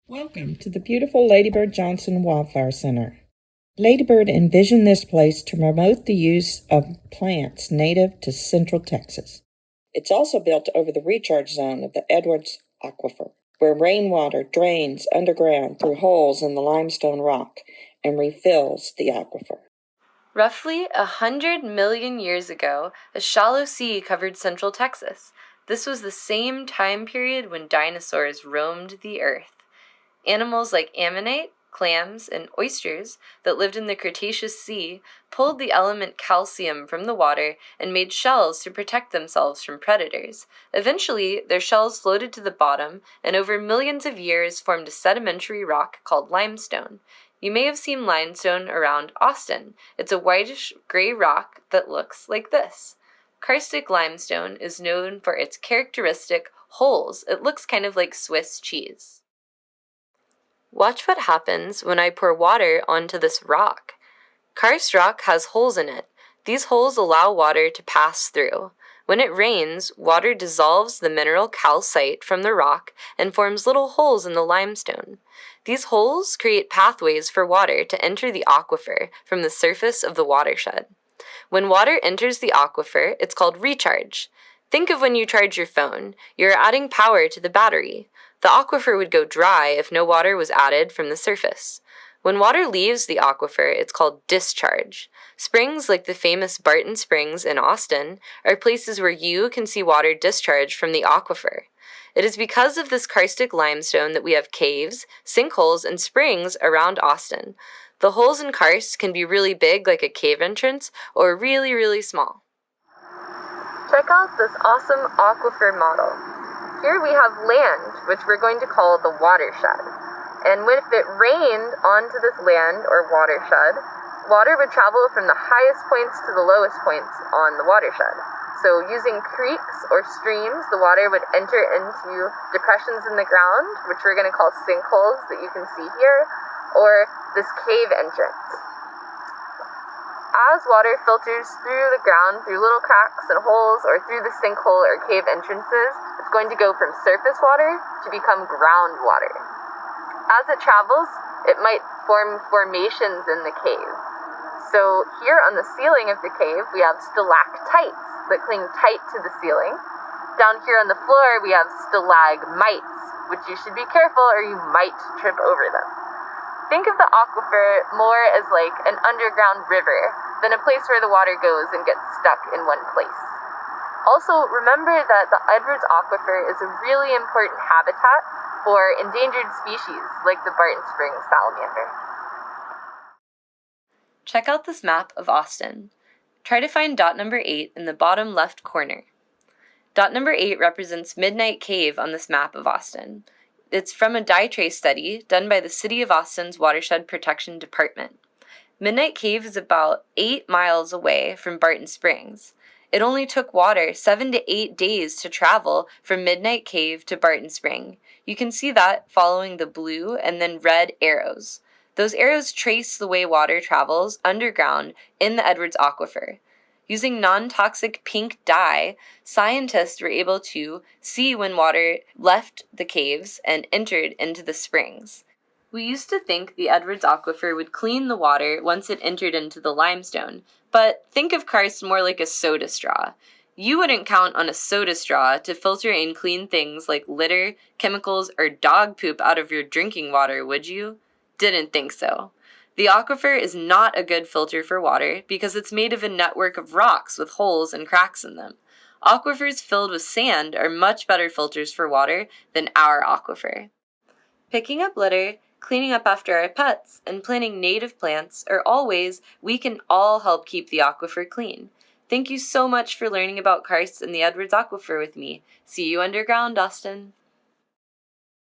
Welcome to the beautiful Ladybird Johnson Wildflower Center. Ladybird envisioned this place to promote the use of plants native to Central Texas. It's also built over the recharge zone of the Edwards Aquifer, where rainwater drains underground through holes in the limestone rock and refills the aquifer. Roughly 100 million years ago, a shallow sea covered central Texas. This was the same time period when dinosaurs roamed the earth. Animals like ammonite, clams, and oysters that lived in the Cretaceous Sea pulled the element calcium from the water and made shells to protect themselves from predators. Eventually, their shells floated to the bottom and over millions of years formed a sedimentary rock called limestone. You may have seen limestone around Austin. It's a whitish gray rock that looks like this. Karstic limestone is known for its characteristic holes. It looks kind of like Swiss cheese. Watch what happens when I pour water onto this rock. Karst rock has holes in it. These holes allow water to pass through. When it rains, water dissolves the mineral calcite from the rock and forms little holes in the limestone. These holes create pathways for water to enter the aquifer from the surface of the watershed. When water enters the aquifer, it's called recharge. Think of when you charge your phone. You're adding power to the battery. The aquifer would go dry if no water was added from the surface. When water leaves the aquifer, it's called discharge. Springs like the famous Barton Springs in Austin are places where you can see water discharge from the aquifer. It is because of this karstic limestone that we have caves, sinkholes, and springs around Austin. The holes in karst can be really big like a cave entrance or really, really small. Check out this awesome aquifer model. Here we have land, which we're going to call the watershed. And if it rained onto this land or watershed, water would travel from the highest points to the lowest points on the watershed. So using creeks or streams, the water would enter into depressions in the ground, which we're going to call sinkholes that you can see here, or this cave entrance. As water filters through the ground, through little cracks and holes, or through the sinkhole or cave entrances, it's going to go from surface water to become groundwater. As it travels, it might form formations in the cave. So here on the ceiling of the cave, we have stalactites that cling tight to the ceiling. Down here on the floor, we have stalagmites, which you should be careful or you might trip over them. Think of the aquifer more as like an underground river than a place where the water goes and gets stuck in one place. Also, remember that the Edwards Aquifer is a really important habitat for endangered species like the Barton Springs salamander. Check out this map of Austin. Try to find dot number 8 in the bottom left corner. Dot number 8 represents Midnight Cave on this map of Austin. It's from a dye trace study done by the City of Austin's Watershed Protection Department. Midnight Cave is about 8 miles away from Barton Springs. It only took water 7 to 8 days to travel from Midnight Cave to Barton Spring. You can see that following the blue and then red arrows. Those arrows trace the way water travels underground in the Edwards Aquifer. Using non-toxic pink dye, scientists were able to see when water left the caves and entered into the springs. We used to think the Edwards Aquifer would clean the water once it entered into the limestone, but think of karst more like a soda straw. You wouldn't count on a soda straw to filter and clean things like litter, chemicals, or dog poop out of your drinking water, would you? Didn't think so. The aquifer is not a good filter for water because it's made of a network of rocks with holes and cracks in them. Aquifers filled with sand are much better filters for water than our aquifer. Picking up litter, cleaning up after our pets, and planting native plants are all ways we can all help keep the aquifer clean. Thank you so much for learning about karst and the Edwards Aquifer with me. See you underground, Austin.